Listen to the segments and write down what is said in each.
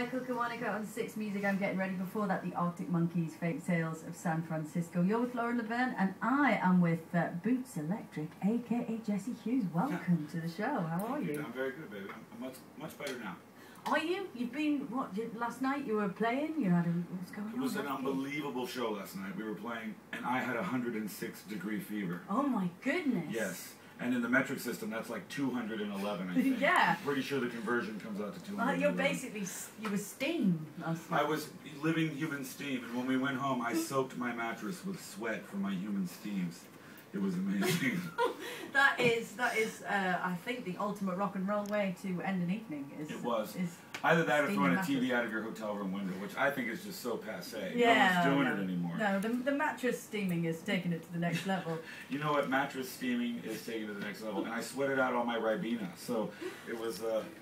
Michael Kiwanis on Six Music. I'm getting ready. Before that, the Arctic Monkeys, Fake Tales of San Francisco. You're with Laura Laverne, and I am with Boots Electric, aka Jesse Hughes. Welcome to the show. How are you? I'm very good, baby. I'm much better now. Are you? You've been, what, last night you were playing? You had what's going on? It was an unbelievable show last night. We were playing, and I had 106-degree fever. Oh my goodness. Yes. And in the metric system, that's like 211, I think. Yeah. I'm pretty sure the conversion comes out to 211. Well, you're basically, you were steam last night. I was living human steam, and when we went home, I soaked my mattress with sweat from my human steams. It was amazing. that is, I think, the ultimate rock and roll way to end an evening. It was. Either that or throwing a TV out of your hotel room window, which I think is just so passé. Yeah, no one's doing it anymore. No, the mattress steaming is taking it to the next level. You know what? Mattress steaming is taking it to the next level. And I sweated out all my Ribena, so it was...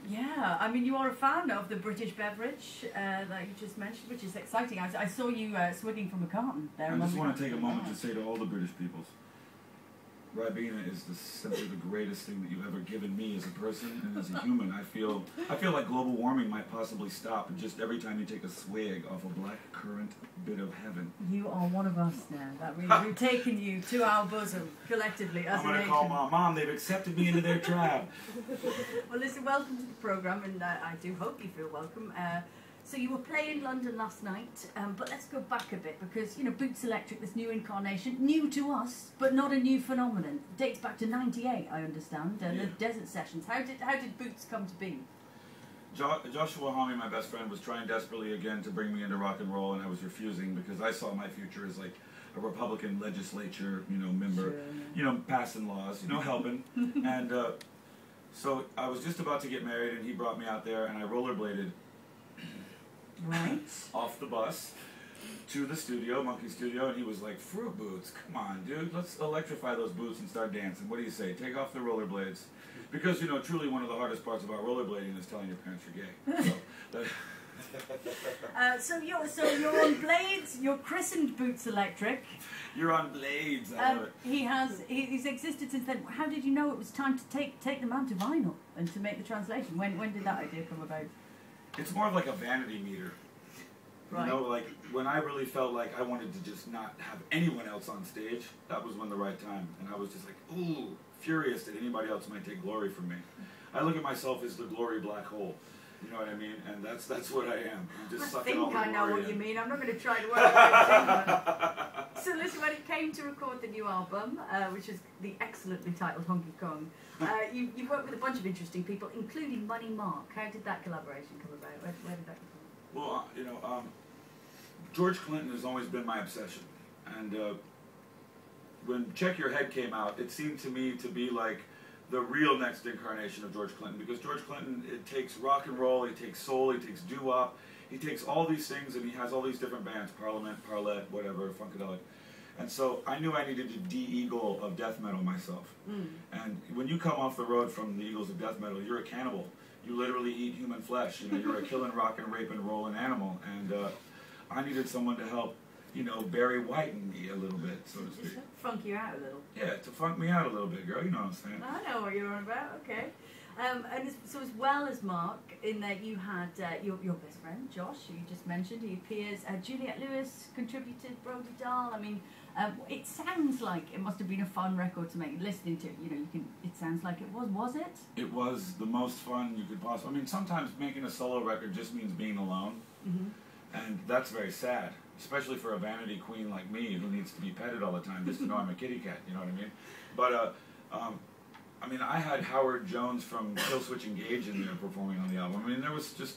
Yeah, I mean, you are a fan of the British beverage that you just mentioned, which is exciting. I saw you swigging from a carton there. I just want to take a moment to say to all the British peoples, Ribena is simply the greatest thing that you've ever given me as a person and as a human. I feel like global warming might possibly stop just every time you take a swig off a black currant bit of heaven. You are one of us now. We've taken you to our bosom collectively as a nation. I'm going to call Mom. They've accepted me into their tribe. Well, listen, welcome to the programme, and I do hope you feel welcome. So you were playing in London last night, but let's go back a bit because, you know, Boots Electric, this new incarnation, new to us, but not a new phenomenon. Dates back to '98, I understand, and the Desert Sessions. How did Boots come to be? Joshua Homme, my best friend, was trying desperately again to bring me into rock and roll, and I was refusing because I saw my future as like a Republican legislature, member, sure. Passing laws, helping, and so I was just about to get married, and he brought me out there, and I rollerbladed. Right. Off the bus to the studio, Monkey Studio, and he was like, "Fruit boots, come on, dude, let's electrify those boots and start dancing. What do you say? Take off the rollerblades." Because, truly one of the hardest parts about rollerblading is telling your parents you're gay. So you're on blades, you're christened Boots Electric. You're on blades, I love it. He's existed since then. How did you know it was time to take them out to vinyl and to make the translation? When did that idea come about? It's more of like a vanity meter. Right. Like when I really felt like I wanted to just not have anyone else on stage, that was when the right time. And I was just like, ooh, furious that anybody else might take glory from me. I look at myself as the glory black hole. You know what I mean? And that's what I am. I'm just sucking all the glory in. I know what you mean. I'm not going to try to work out. So listen, when it came to record the new album, which is the excellently titled Honky Kong, you worked with a bunch of interesting people, including Money Mark. How did that collaboration come about? Where did that come from? Well, George Clinton has always been my obsession. And when Check Your Head came out, it seemed to me to be like the real next incarnation of George Clinton, because George Clinton, it takes rock and roll, he takes soul, he takes doo-wop, he takes all these things, and he has all these different bands, Parliament, Parlette, whatever, Funkadelic. And so I knew I needed to de-eagle of death metal myself. And when you come off the road from the Eagles of death metal, you're a cannibal. You literally eat human flesh. You're a killing, rockin', raping, rolling animal. And I needed someone to help, Barry Whiten me a little bit, so to speak. Funk you out a little. Yeah, to funk me out a little bit, girl. You know what I'm saying. I know what you're on about. Okay. And so as well as Mark, in that you had your best friend, Josh, who you just mentioned, he appears. Juliette Lewis contributed, Brody Dahl. I mean, it sounds like it must have been a fun record to make. Listening to it, it sounds like it was. Was it? It was the most fun you could possibly. I mean, sometimes making a solo record just means being alone, and that's very sad, especially for a vanity queen like me who needs to be petted all the time just to know I'm a kitty cat. You know what I mean? But I mean, I had Howard Jones from Killswitch Engage in there performing on the album. I mean, there was just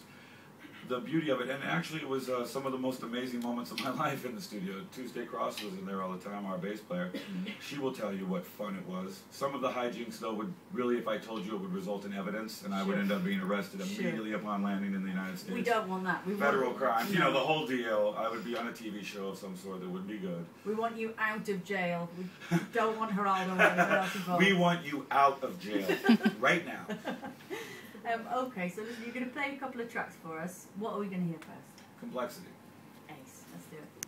the beauty of it. And actually, it was some of the most amazing moments of my life in the studio. Tuesday Cross was in there all the time, our bass player. She will tell you what fun it was. Some of the hijinks, though, would really, if I told you, it would result in evidence, and I would end up being arrested immediately upon landing in the United States. We don't want that. Federal crimes. The whole deal. I would be on a TV show of some sort that would be good. We want you out of jail. We don't want Geraldo or anyone else involved. We want you out of jail right now. Okay, so listen, you're going to play a couple of tracks for us. What are we going to hear first? Complexity. Ace, let's do it.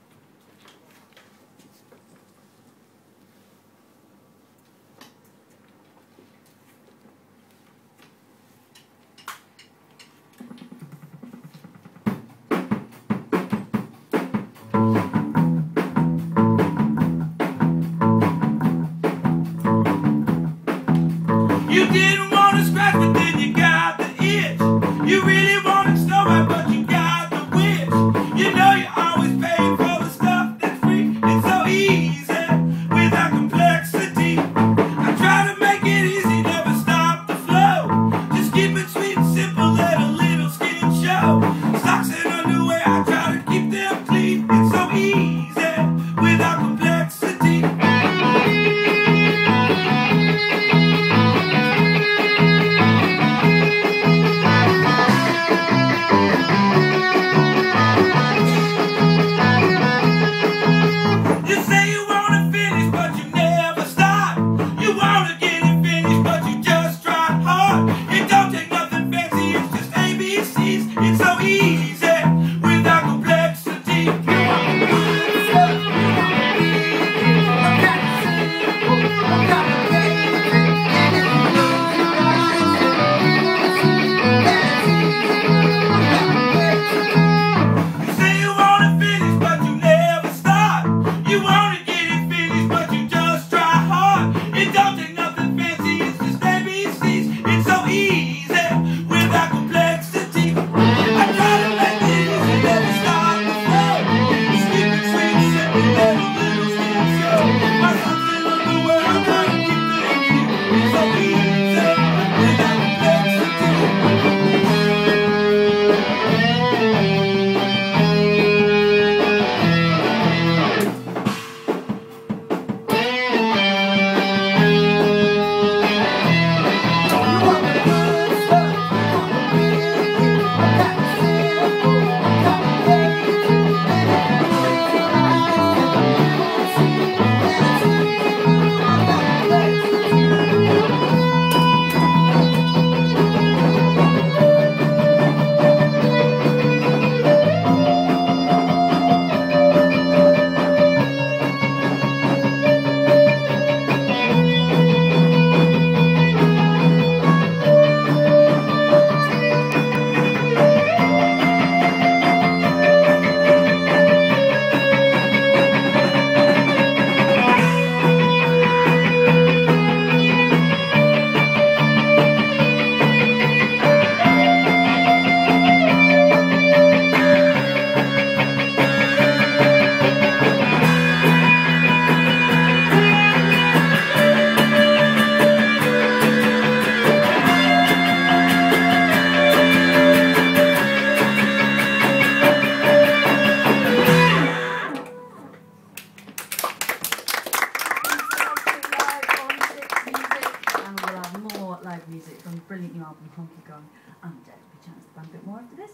live music from the brilliant new album Honky Gong, and we'll be chatting to the band a bit more after this.